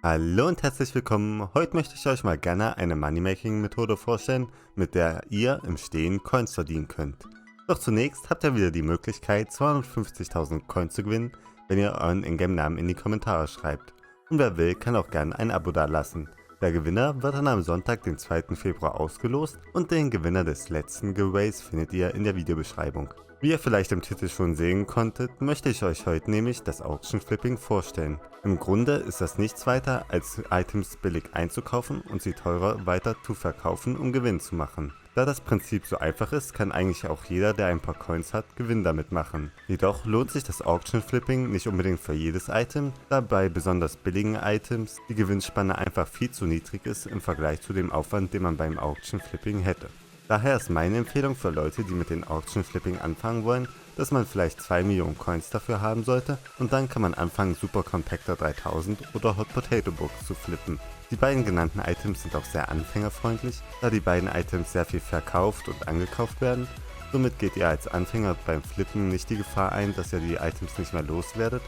Hallo und herzlich willkommen. Heute möchte ich euch mal gerne eine Moneymaking-Methode vorstellen, mit der ihr im Stehen Coins verdienen könnt. Doch zunächst habt ihr wieder die Möglichkeit, 250.000 Coins zu gewinnen, wenn ihr euren Ingame-Namen in die Kommentare schreibt. Und wer will, kann auch gerne ein Abo dalassen. Der Gewinner wird dann am Sonntag, den 2. Februar ausgelost und den Gewinner des letzten Giveaways findet ihr in der Videobeschreibung. Wie ihr vielleicht im Titel schon sehen konntet, möchte ich euch heute nämlich das Auction Flipping vorstellen. Im Grunde ist das nichts weiter als Items billig einzukaufen und sie teurer weiter zu verkaufen, um Gewinn zu machen. Da das Prinzip so einfach ist, kann eigentlich auch jeder, der ein paar Coins hat, Gewinn damit machen. Jedoch lohnt sich das Auction Flipping nicht unbedingt für jedes Item, da bei besonders billigen Items die Gewinnspanne einfach viel zu niedrig ist im Vergleich zu dem Aufwand, den man beim Auction Flipping hätte. Daher ist meine Empfehlung für Leute, die mit den Auction Flipping anfangen wollen, dass man vielleicht 2 Millionen Coins dafür haben sollte und dann kann man anfangen Super Compactor 3000 oder Hot Potato Books zu flippen. Die beiden genannten Items sind auch sehr anfängerfreundlich, da die beiden Items sehr viel verkauft und angekauft werden. Somit geht ihr als Anfänger beim Flippen nicht die Gefahr ein, dass ihr die Items nicht mehr loswerdet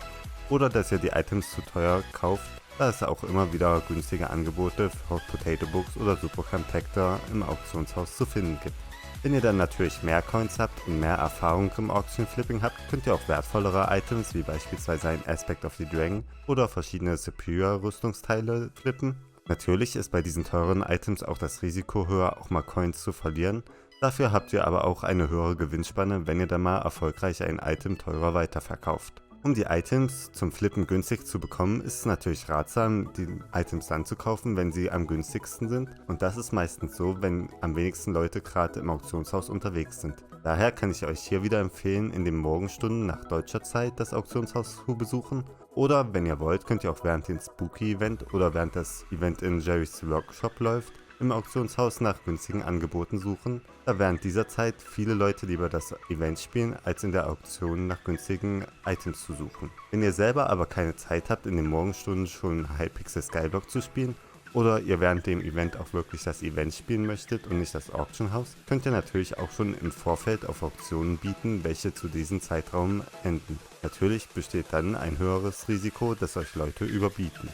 oder dass ihr die Items zu teuer kauft, da es auch immer wieder günstige Angebote für Hot Potato Books oder Super Compactor im Auktionshaus zu finden gibt. Wenn ihr dann natürlich mehr Coins habt und mehr Erfahrung im Auction Flipping habt, könnt ihr auch wertvollere Items wie beispielsweise ein Aspect of the Dragon oder verschiedene Superior Rüstungsteile flippen. Natürlich ist bei diesen teuren Items auch das Risiko höher, auch mal Coins zu verlieren. Dafür habt ihr aber auch eine höhere Gewinnspanne, wenn ihr dann mal erfolgreich ein Item teurer weiterverkauft. Um die Items zum Flippen günstig zu bekommen, ist es natürlich ratsam, die Items dann zu kaufen, wenn sie am günstigsten sind. Und das ist meistens so, wenn am wenigsten Leute gerade im Auktionshaus unterwegs sind. Daher kann ich euch hier wieder empfehlen, in den Morgenstunden nach deutscher Zeit das Auktionshaus zu besuchen. Oder wenn ihr wollt, könnt ihr auch während dem Spooky Event oder während das Event in Jerry's Workshop läuft, im Auktionshaus nach günstigen Angeboten suchen, da während dieser Zeit viele Leute lieber das Event spielen, als in der Auktion nach günstigen Items zu suchen. Wenn ihr selber aber keine Zeit habt, in den Morgenstunden schon Hypixel Skyblock zu spielen, oder ihr während dem Event auch wirklich das Event spielen möchtet und nicht das Auctionhaus, könnt ihr natürlich auch schon im Vorfeld auf Auktionen bieten, welche zu diesem Zeitraum enden. Natürlich besteht dann ein höheres Risiko, dass euch Leute überbieten.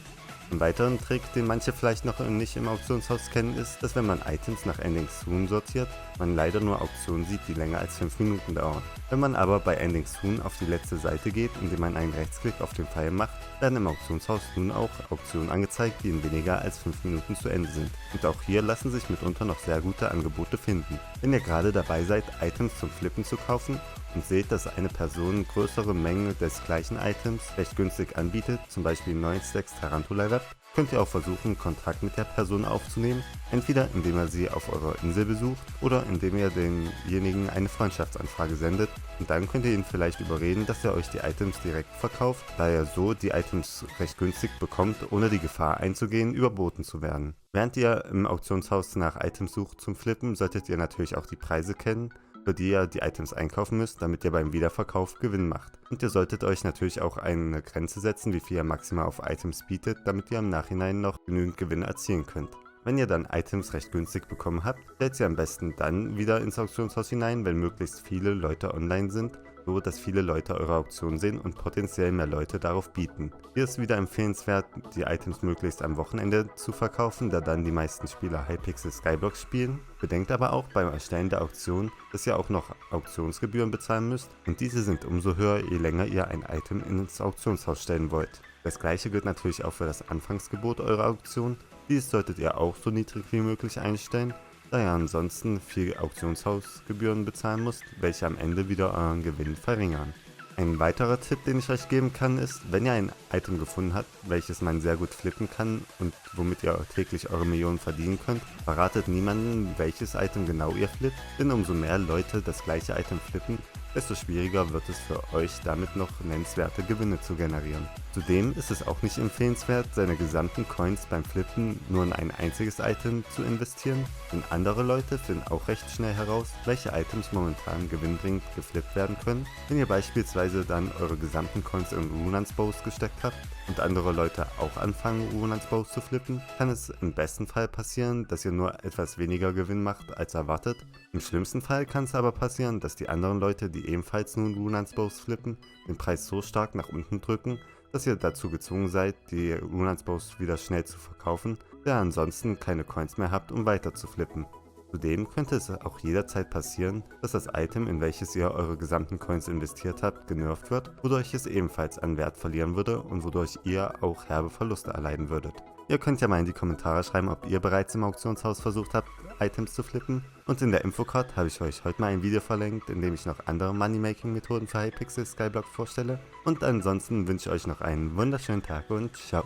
Ein weiteren Trick, den manche vielleicht noch nicht im Auktionshaus kennen, ist, dass wenn man Items nach Ending Soon sortiert, man leider nur Auktionen sieht, die länger als 5 Minuten dauern. Wenn man aber bei Ending Soon auf die letzte Seite geht, indem man einen Rechtsklick auf den Pfeil macht, werden im Auktionshaus nun auch Auktionen angezeigt, die in weniger als 5 Minuten zu Ende sind. Und auch hier lassen sich mitunter noch sehr gute Angebote finden. Wenn ihr gerade dabei seid, Items zum Flippen zu kaufen und seht, dass eine Person größere Mengen des gleichen Items recht günstig anbietet, zum Beispiel 9 Stacks Tarantula Web, könnt ihr auch versuchen, Kontakt mit der Person aufzunehmen, entweder indem ihr sie auf eurer Insel besucht oder indem ihr denjenigen eine Freundschaftsanfrage sendet und dann könnt ihr ihn vielleicht überreden, dass er euch die Items direkt verkauft, da er so die Items recht günstig bekommt, ohne die Gefahr einzugehen, überboten zu werden. Während ihr im Auktionshaus nach Items sucht zum Flippen, solltet ihr natürlich auch die Preise kennen, für die ihr die Items einkaufen müsst, damit ihr beim Wiederverkauf Gewinn macht. Und ihr solltet euch natürlich auch eine Grenze setzen, wie viel ihr maximal auf Items bietet, damit ihr im Nachhinein noch genügend Gewinn erzielen könnt. Wenn ihr dann Items recht günstig bekommen habt, stellt sie am besten dann wieder ins Auktionshaus hinein, wenn möglichst viele Leute online sind, so dass viele Leute eure Auktion sehen und potenziell mehr Leute darauf bieten. Hier ist wieder empfehlenswert, die Items möglichst am Wochenende zu verkaufen, da dann die meisten Spieler Hypixel Skyblock spielen. Bedenkt aber auch beim Erstellen der Auktion, dass ihr auch noch Auktionsgebühren bezahlen müsst und diese sind umso höher, je länger ihr ein Item ins Auktionshaus stellen wollt. Das gleiche gilt natürlich auch für das Anfangsgebot eurer Auktion. Dies solltet ihr auch so niedrig wie möglich einstellen, da ihr ansonsten viel Auktionshausgebühren bezahlen müsst, welche am Ende wieder euren Gewinn verringern. Ein weiterer Tipp, den ich euch geben kann, ist, wenn ihr ein Item gefunden habt, welches man sehr gut flippen kann und womit ihr täglich eure Millionen verdienen könnt, verratet niemandem, welches Item genau ihr flippt, denn umso mehr Leute das gleiche Item flippen, desto schwieriger wird es für euch damit noch nennenswerte Gewinne zu generieren. Zudem ist es auch nicht empfehlenswert, seine gesamten Coins beim Flippen nur in ein einziges Item zu investieren, denn andere Leute finden auch recht schnell heraus, welche Items momentan gewinnbringend geflippt werden können. Wenn ihr beispielsweise dann eure gesamten Coins in Runans Bows gesteckt habt und andere Leute auch anfangen, Runans Bows zu flippen, kann es im besten Fall passieren, dass ihr nur etwas weniger Gewinn macht als erwartet. Im schlimmsten Fall kann es aber passieren, dass die anderen Leute, die ebenfalls nun Runans Bows flippen, den Preis so stark nach unten drücken, dass ihr dazu gezwungen seid, die Runansbows wieder schnell zu verkaufen, da ihr ansonsten keine Coins mehr habt, um weiter zu flippen. Zudem könnte es auch jederzeit passieren, dass das Item, in welches ihr eure gesamten Coins investiert habt, genervt wird, wodurch es ebenfalls an Wert verlieren würde und wodurch ihr auch herbe Verluste erleiden würdet. Ihr könnt ja mal in die Kommentare schreiben, ob ihr bereits im Auktionshaus versucht habt, Items zu flippen. Und in der Infocard habe ich euch heute mal ein Video verlinkt, in dem ich noch andere Moneymaking-Methoden für Hypixel Skyblock vorstelle. Und ansonsten wünsche ich euch noch einen wunderschönen Tag und ciao.